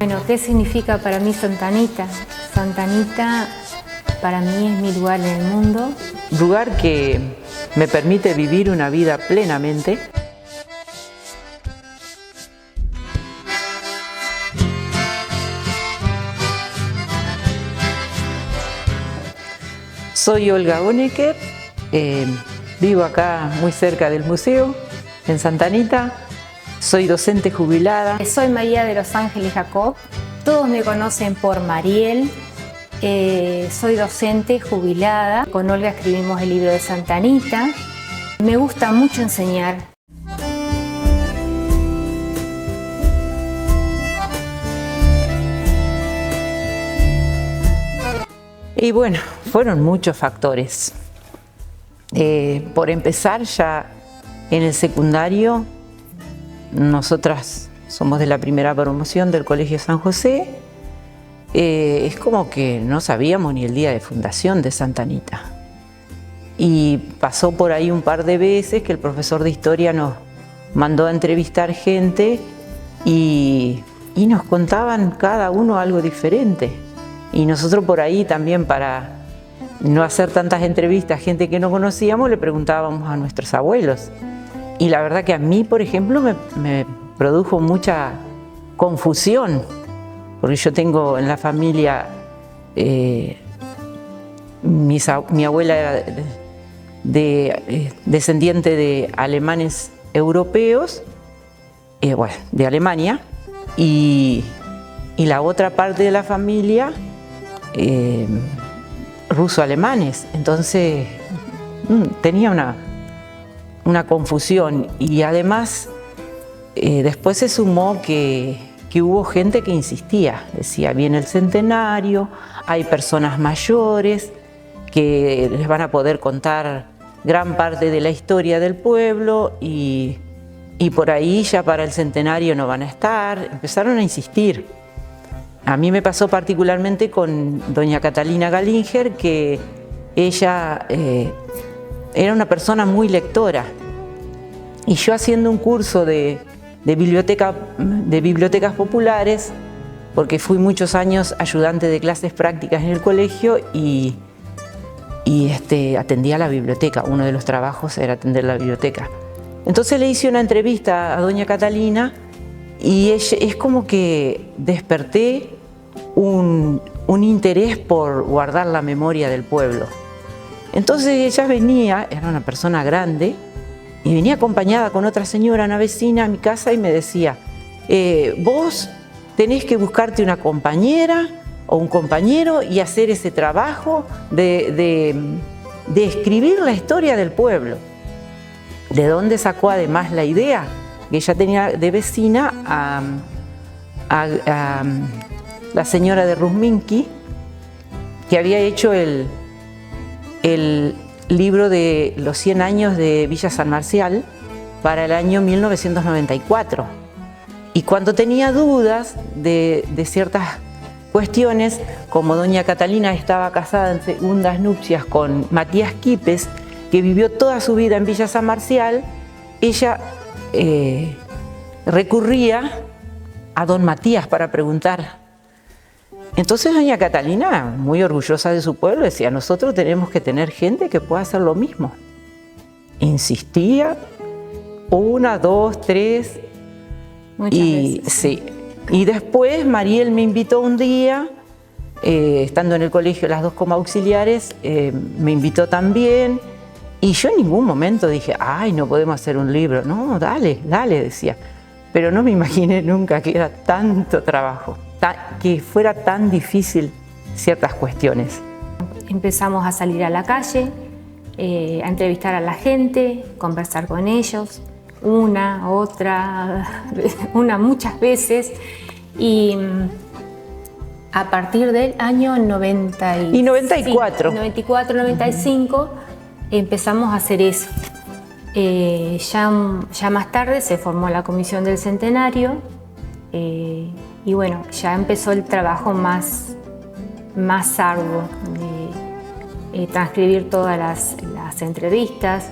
Bueno, ¿qué significa para mí Santa Anita? Santa Anita para mí es mi lugar en el mundo. Lugar que me permite vivir una vida plenamente. Soy Olga Honecker, vivo acá muy cerca del museo, en Santa Anita. Soy docente jubilada. Soy María de los Ángeles Jacob. Todos me conocen por Mariel. Soy docente jubilada. Con Olga escribimos el libro de Santa Anita. Me gusta mucho enseñar. Y bueno, fueron muchos factores. Por empezar, ya en el secundario, nosotras somos de la primera promoción del Colegio San José. Es como que no sabíamos ni el día de fundación de Santa Anita. Y pasó por ahí un par de veces que el profesor de historia nos mandó a entrevistar gente y nos contaban cada uno algo diferente. Y nosotros por ahí también, para no hacer tantas entrevistas a gente que no conocíamos, le preguntábamos a nuestros abuelos. Y la verdad que a mí, por ejemplo, me produjo mucha confusión, porque yo tengo en la familia, mi abuela era descendiente de alemanes europeos, bueno, de Alemania, y la otra parte de la familia, ruso-alemanes. Entonces tenía una confusión, y además después se sumó que hubo gente que insistía, decía, viene el centenario, hay personas mayores que les van a poder contar gran parte de la historia del pueblo y por ahí ya para el centenario no van a estar. Empezaron a insistir. A mí me pasó particularmente con doña Catalina Gallinger, que ella era una persona muy lectora, y yo haciendo un curso de bibliotecas populares, porque fui muchos años ayudante de clases prácticas en el colegio y atendía la biblioteca. Uno de los trabajos era atender la biblioteca. Entonces le hice una entrevista a doña Catalina y es como que desperté un interés por guardar la memoria del pueblo. Entonces ella venía, era una persona grande, y venía acompañada con otra señora, una vecina, a mi casa, y me decía, vos tenés que buscarte una compañera o un compañero y hacer ese trabajo de escribir la historia del pueblo. ¿De dónde sacó además la idea? Que ella tenía de vecina a la señora de Rusminki, que había hecho el libro de los 100 años de Villa San Marcial para el año 1994. Y cuando tenía dudas de ciertas cuestiones, como doña Catalina estaba casada en segundas nupcias con Matías Quipes, que vivió toda su vida en Villa San Marcial, ella recurría a don Matías para preguntar. Entonces doña Catalina, muy orgullosa de su pueblo, decía, nosotros tenemos que tener gente que pueda hacer lo mismo. Insistía, 1, 2, 3. Muchas veces. Sí. Y después Mariel me invitó un día, estando en el colegio las dos como auxiliares, me invitó también. Y yo en ningún momento dije, ay, no podemos hacer un libro. No, dale, decía. Pero no me imaginé nunca que era tanto trabajo, que fuera tan difícil ciertas cuestiones. Empezamos a salir a la calle, a entrevistar a la gente, conversar con ellos, muchas veces. Y a partir del año 94, 95, empezamos a hacer eso. Ya más tarde se formó la Comisión del Centenario y bueno, ya empezó el trabajo más arduo de transcribir todas las entrevistas,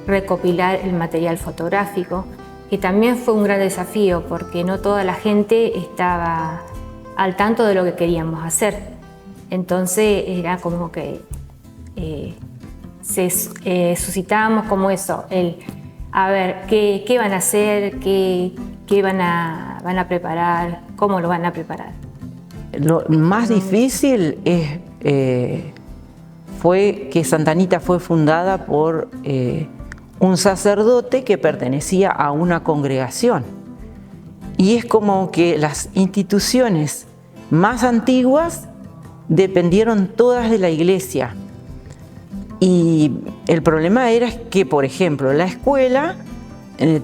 recopilar el material fotográfico. que también fue un gran desafío porque no toda la gente estaba al tanto de lo que queríamos hacer. Entonces era como que suscitábamos como eso, a ver qué van a hacer, qué van a preparar, cómo lo van a preparar. Lo más difícil fue que Santa Anita fue fundada por un sacerdote que pertenecía a una congregación. Y es como que las instituciones más antiguas dependieron todas de la iglesia. Y el problema era que, por ejemplo, la escuela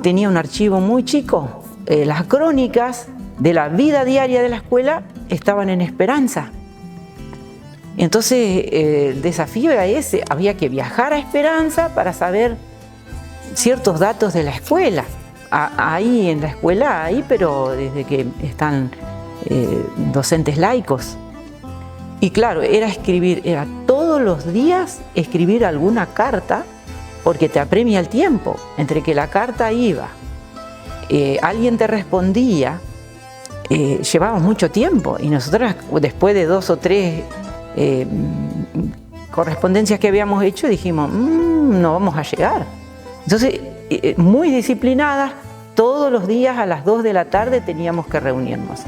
tenía un archivo muy chico. Las crónicas de la vida diaria de la escuela estaban en Esperanza. Entonces el desafío era ese, había que viajar a Esperanza para saber ciertos datos de la escuela. Ahí en la escuela hay, pero desde que están docentes laicos. Y claro, era todos los días escribir alguna carta, porque te apremia el tiempo, entre que la carta iba, alguien te respondía, llevaba mucho tiempo, y nosotros después de 2 o 3 correspondencias que habíamos hecho, dijimos, no vamos a llegar. Entonces, muy disciplinadas, todos los días a las 2 de la tarde teníamos que reunirnos.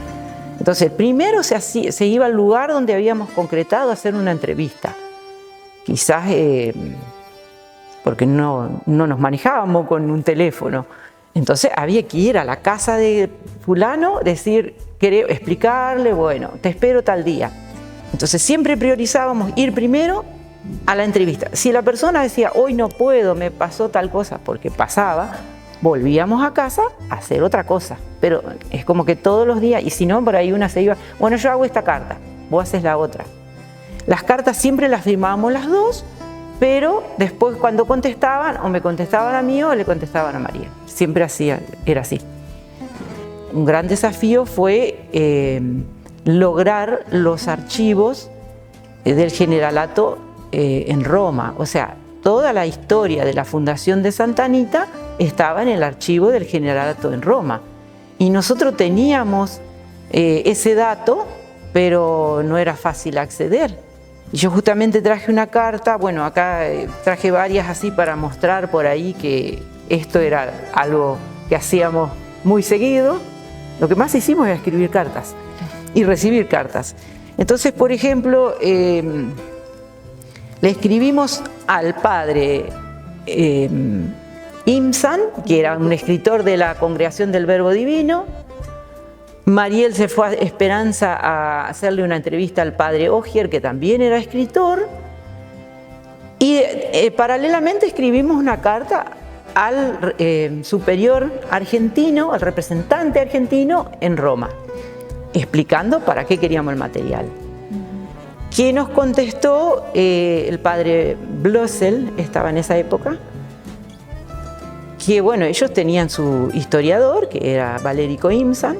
Entonces, primero se iba al lugar donde habíamos concretado hacer una entrevista. Quizás porque no nos manejábamos con un teléfono. Entonces había que ir a la casa de fulano, decir, explicarle, bueno, te espero tal día. Entonces siempre priorizábamos ir primero a la entrevista. Si la persona decía, hoy no puedo, me pasó tal cosa, porque pasaba, volvíamos a casa a hacer otra cosa. Pero es como que todos los días, y si no, por ahí una se iba, bueno, yo hago esta carta, vos haces la otra. Las cartas siempre las firmábamos las dos, pero después cuando contestaban, o me contestaban a mí o le contestaban a María. Siempre era así. Un gran desafío fue lograr los archivos del Generalato en Roma. O sea, toda la historia de la fundación de Santa Anita estaba en el archivo del Generalato en Roma. Y nosotros teníamos ese dato, pero no era fácil acceder. Yo justamente traje una carta, bueno, acá traje varias así para mostrar por ahí que esto era algo que hacíamos muy seguido. Lo que más hicimos era escribir cartas y recibir cartas. Entonces, por ejemplo, le escribimos al padre Imsan, que era un escritor de la Congregación del Verbo Divino. Mariel se fue a Esperanza a hacerle una entrevista al padre Ogier, que también era escritor. Y paralelamente escribimos una carta al superior argentino, al representante argentino en Roma, explicando para qué queríamos el material. ¿Quién nos contestó? El padre Blössel estaba en esa época, que bueno, ellos tenían su historiador, que era Valerico Imsan,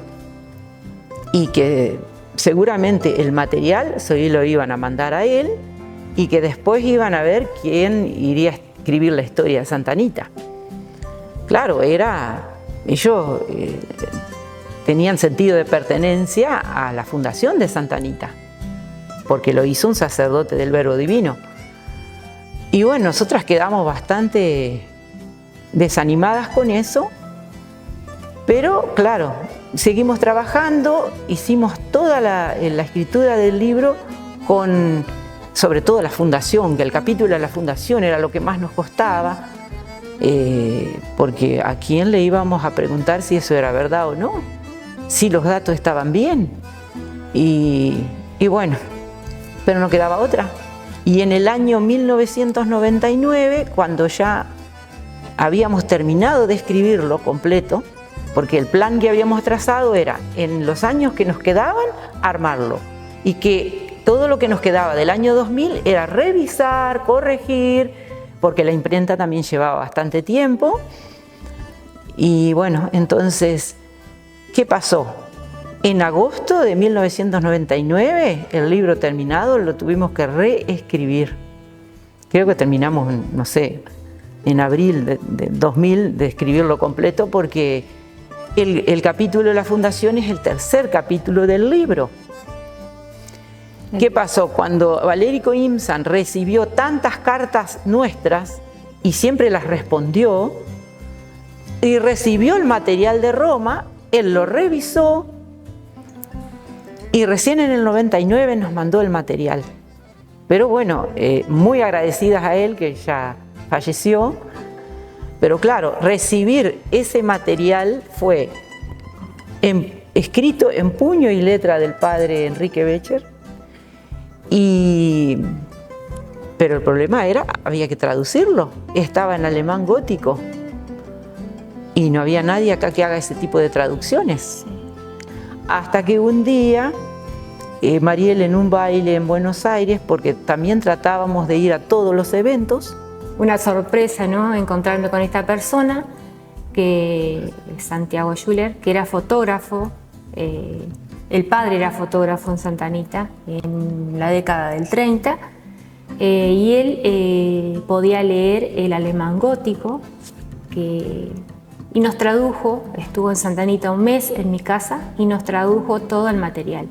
y que seguramente el material se lo iban a mandar a él y que después iban a ver quién iría a escribir la historia de Santa Anita. Claro, ellos tenían sentido de pertenencia a la fundación de Santa Anita, porque lo hizo un sacerdote del Verbo Divino. Y bueno, nosotras quedamos bastante desanimadas con eso, pero claro, seguimos trabajando, hicimos toda la escritura del libro sobre todo la fundación, que el capítulo de la fundación era lo que más nos costaba, porque a quién le íbamos a preguntar si eso era verdad o no, si los datos estaban bien. Y bueno, pero no quedaba otra. Y en el año 1999, cuando ya habíamos terminado de escribirlo completo, porque el plan que habíamos trazado era, en los años que nos quedaban, armarlo. Y que todo lo que nos quedaba del año 2000 era revisar, corregir, porque la imprenta también llevaba bastante tiempo. Y bueno, entonces, ¿qué pasó? En agosto de 1999, el libro terminado lo tuvimos que reescribir. Creo que terminamos, no sé, en abril de 2000 de escribirlo completo, porque el capítulo de la fundación es el tercer capítulo del libro. ¿Qué pasó? Cuando Valerico Imsan recibió tantas cartas nuestras y siempre las respondió, y recibió el material de Roma, él lo revisó y recién en el 99 nos mandó el material. Pero bueno, muy agradecidas a él, que ya falleció. Pero claro, recibir ese material fue escrito en puño y letra del padre Enrique Becher. Pero el problema era, había que traducirlo. Estaba en alemán gótico. Y no había nadie acá que haga ese tipo de traducciones. Hasta que un día, Mariel en un baile en Buenos Aires, porque también tratábamos de ir a todos los eventos. Una sorpresa, ¿no? Encontrarme con esta persona, que Santiago Schuller, que era fotógrafo. El padre era fotógrafo en Santa Anita en la década del 30. Y él podía leer el alemán gótico, y nos tradujo, estuvo en Santa Anita un mes en mi casa y nos tradujo todo el material,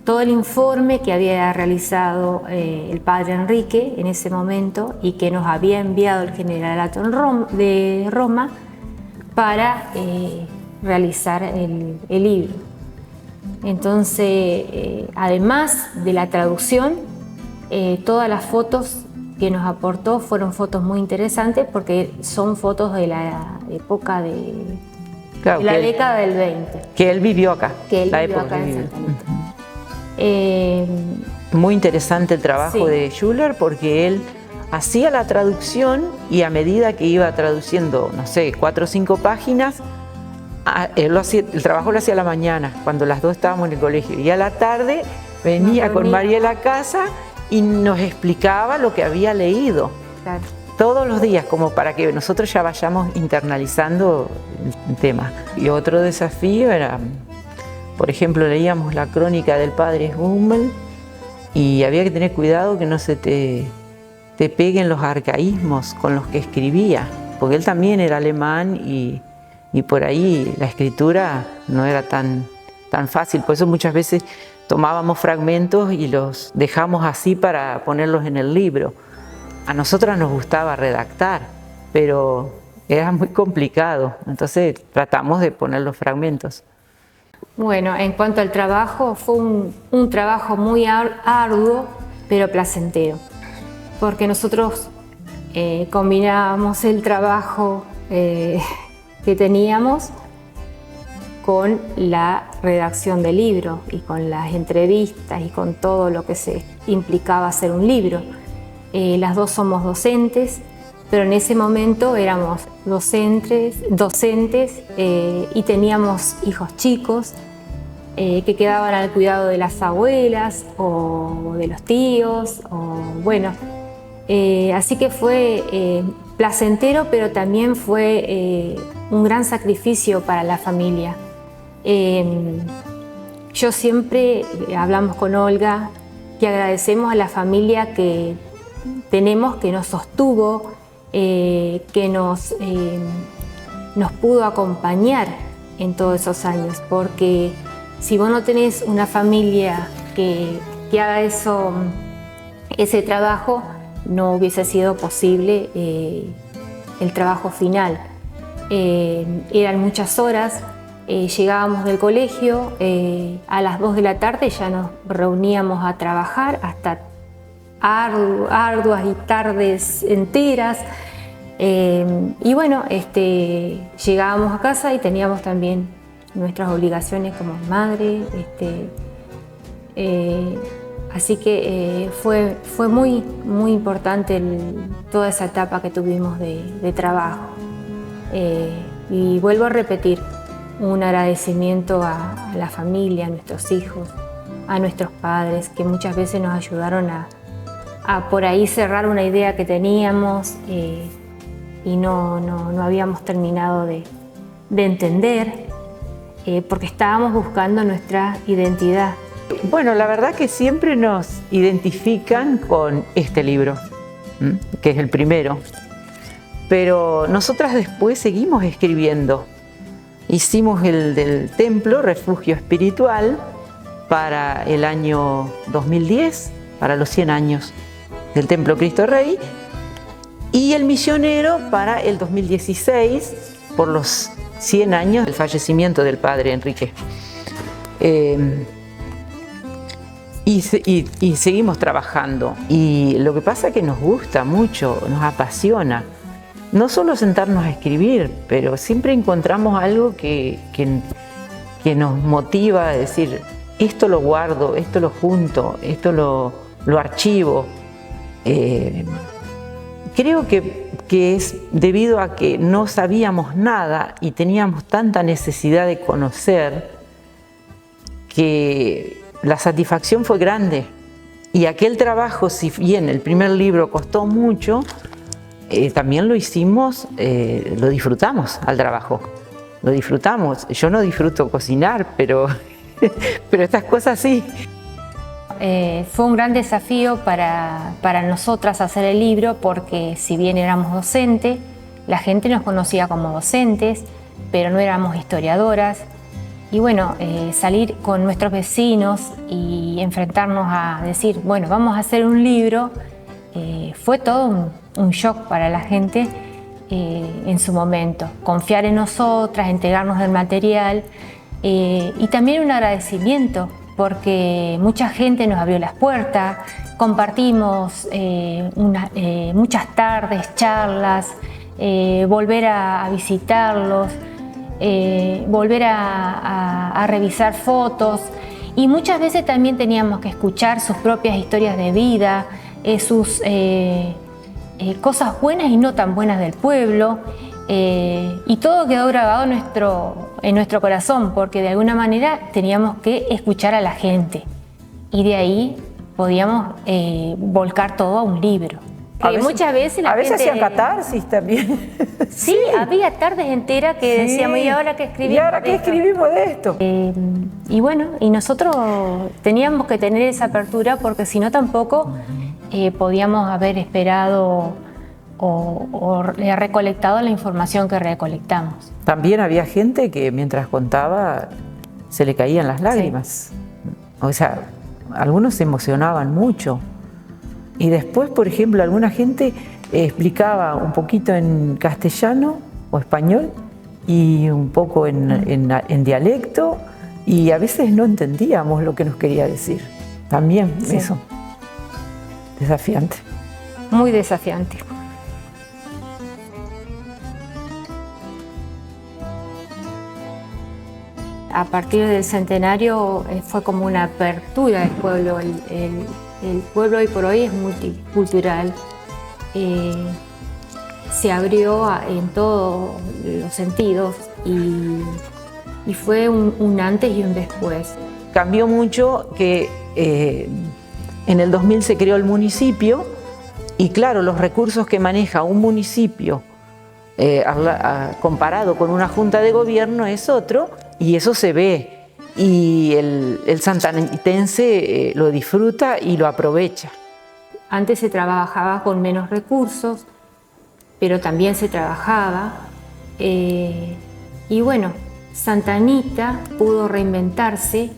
todo el informe que había realizado el padre Enrique en ese momento y que nos había enviado el generalato de Roma para realizar el libro. Entonces, además de la traducción, todas las fotos que nos aportó fueron fotos muy interesantes, porque son fotos de la época de la década del 20. Que él vivió acá. Que él vivió acá en Santa Anita. Muy interesante el trabajo de Schuller, porque él hacía la traducción y a medida que iba traduciendo, no sé, 4 o 5 páginas, el trabajo lo hacía a la mañana, cuando las dos estábamos en el colegio, y a la tarde venía con Mariel a casa y nos explicaba lo que había leído. Claro. Todos los días, como para que nosotros ya vayamos internalizando el tema. Y otro desafío era, por ejemplo, leíamos la crónica del padre Hummel y había que tener cuidado que no se te peguen los arcaísmos con los que escribía, porque él también era alemán y por ahí la escritura no era tan fácil. Por eso muchas veces tomábamos fragmentos y los dejamos así para ponerlos en el libro. A nosotras nos gustaba redactar, pero era muy complicado, entonces tratamos de poner los fragmentos. Bueno, en cuanto al trabajo, fue un trabajo muy arduo, pero placentero, porque nosotros combinábamos el trabajo que teníamos con la redacción del libro y con las entrevistas y con todo lo que se implicaba hacer un libro. Las dos somos docentes, pero en ese momento éramos docentes y teníamos hijos chicos que quedaban al cuidado de las abuelas o de los tíos, así que fue placentero, pero también fue un gran sacrificio para la familia. Yo siempre, hablamos con Olga, que agradecemos a la familia que tenemos, que nos sostuvo, que nos pudo acompañar en todos esos años, porque si vos no tenés una familia que haga ese trabajo, no hubiese sido posible el trabajo final. Eran muchas horas. Llegábamos del colegio, a las 2 de la tarde ya nos reuníamos a trabajar hasta arduas y tardes enteras. Y bueno, llegábamos a casa y teníamos también nuestras obligaciones como madre. Así que fue muy, muy importante toda esa etapa que tuvimos de trabajo. Y vuelvo a repetir, un agradecimiento a la familia, a nuestros hijos, a nuestros padres, que muchas veces nos ayudaron a por ahí cerrar una idea que teníamos y no habíamos terminado de entender, porque estábamos buscando nuestra identidad. Bueno, la verdad que siempre nos identifican con este libro, que es el primero. pero nosotras después seguimos escribiendo. Hicimos el del templo, Refugio Espiritual, para el año 2010, para los 100 años del Templo Cristo Rey, y el misionero para el 2016, por los 100 años del fallecimiento del padre Enrique. Y seguimos trabajando. Y lo que pasa es que nos gusta mucho, nos apasiona. No solo sentarnos a escribir, pero siempre encontramos algo que nos motiva a decir, esto lo guardo, esto lo junto, esto lo archivo. Creo que es debido a que no sabíamos nada y teníamos tanta necesidad de conocer que la satisfacción fue grande. Y aquel trabajo, si bien el primer libro costó mucho, también lo hicimos, lo disfrutamos al trabajo. Lo disfrutamos. Yo no disfruto cocinar, pero estas cosas sí. Fue un gran desafío para nosotras hacer el libro porque si bien éramos docentes, la gente nos conocía como docentes, pero no éramos historiadoras. Y bueno, salir con nuestros vecinos y enfrentarnos a decir, bueno, vamos a hacer un libro, fue todo un shock para la gente en su momento. Confiar en nosotras, entregarnos el material y también un agradecimiento porque mucha gente nos abrió las puertas, compartimos muchas tardes, charlas, volver a visitarlos, volver a revisar fotos y muchas veces también teníamos que escuchar sus propias historias de vida, sus cosas buenas y no tan buenas del pueblo y todo quedó grabado en nuestro corazón porque de alguna manera teníamos que escuchar a la gente y de ahí podíamos volcar todo a un libro. Muchas veces la gente hacían catarsis también. Sí, había tardes enteras que decíamos, ¿y ahora qué escribimos? ¿Y ahora qué escribimos de esto? Y bueno, y nosotros teníamos que tener esa apertura porque si no tampoco podíamos haber esperado o recolectado la información que recolectamos. También había gente que mientras contaba se le caían las lágrimas. Sí. O sea, algunos se emocionaban mucho. Y después, por ejemplo, alguna gente explicaba un poquito en castellano o español y un poco en dialecto y a veces no entendíamos lo que nos quería decir. También sí. Eso. Desafiante. Muy desafiante. A partir del centenario fue como una apertura del pueblo. El pueblo hoy por hoy es multicultural. Se abrió en todos los sentidos y fue un antes y un después. Cambió mucho que en el 2000 se creó el municipio y claro, los recursos que maneja un municipio comparado con una junta de gobierno es otro y eso se ve. Y el santanitense lo disfruta y lo aprovecha. Antes se trabajaba con menos recursos, pero también se trabajaba. Y bueno, Santa Anita pudo reinventarse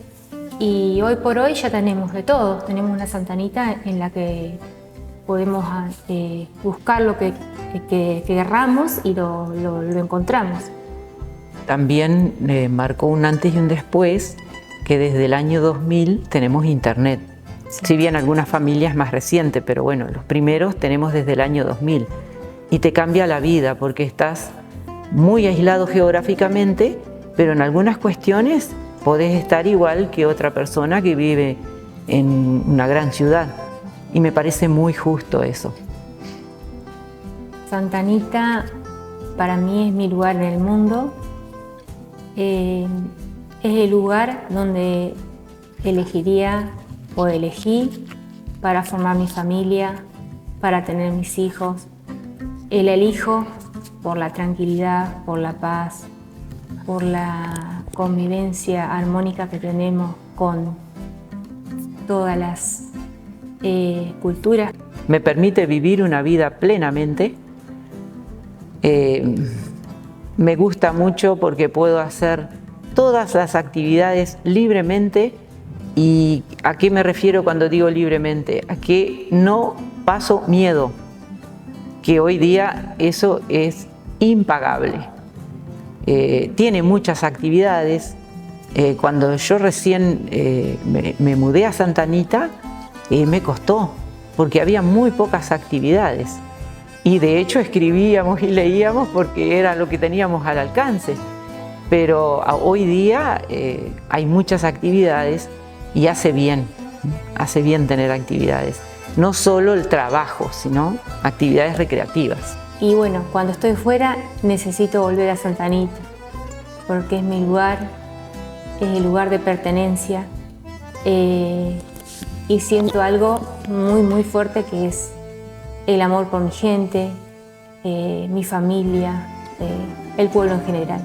y hoy por hoy ya tenemos de todo. Tenemos una Santa Anita en la que podemos buscar lo que querramos y lo encontramos. También marcó un antes y un después que desde el año 2000 tenemos internet. Sí. Si bien algunas familias más recientes, pero bueno, los primeros tenemos desde el año 2000. Y te cambia la vida porque estás muy aislado geográficamente, pero en algunas cuestiones podés estar igual que otra persona que vive en una gran ciudad. Y me parece muy justo eso. Santa Anita para mí es mi lugar en el mundo. Es el lugar donde elegiría o elegí para formar mi familia, para tener mis hijos. El elijo por la tranquilidad, por la paz, por la convivencia armónica que tenemos con todas las culturas. Me permite vivir una vida plenamente Me gusta mucho porque puedo hacer todas las actividades libremente. ¿Y a qué me refiero cuando digo libremente? A que no paso miedo, que hoy día eso es impagable. Tiene muchas actividades. Cuando yo recién me mudé a Santa Anita, me costó, porque había muy pocas actividades. Y de hecho escribíamos y leíamos porque era lo que teníamos al alcance. Pero hoy día hay muchas actividades y hace bien tener actividades. No solo el trabajo, sino actividades recreativas. Y bueno, cuando estoy fuera necesito volver a Santa Anita, porque es mi lugar, es el lugar de pertenencia, y siento algo muy, muy fuerte que es el amor por mi gente, mi familia, el pueblo en general.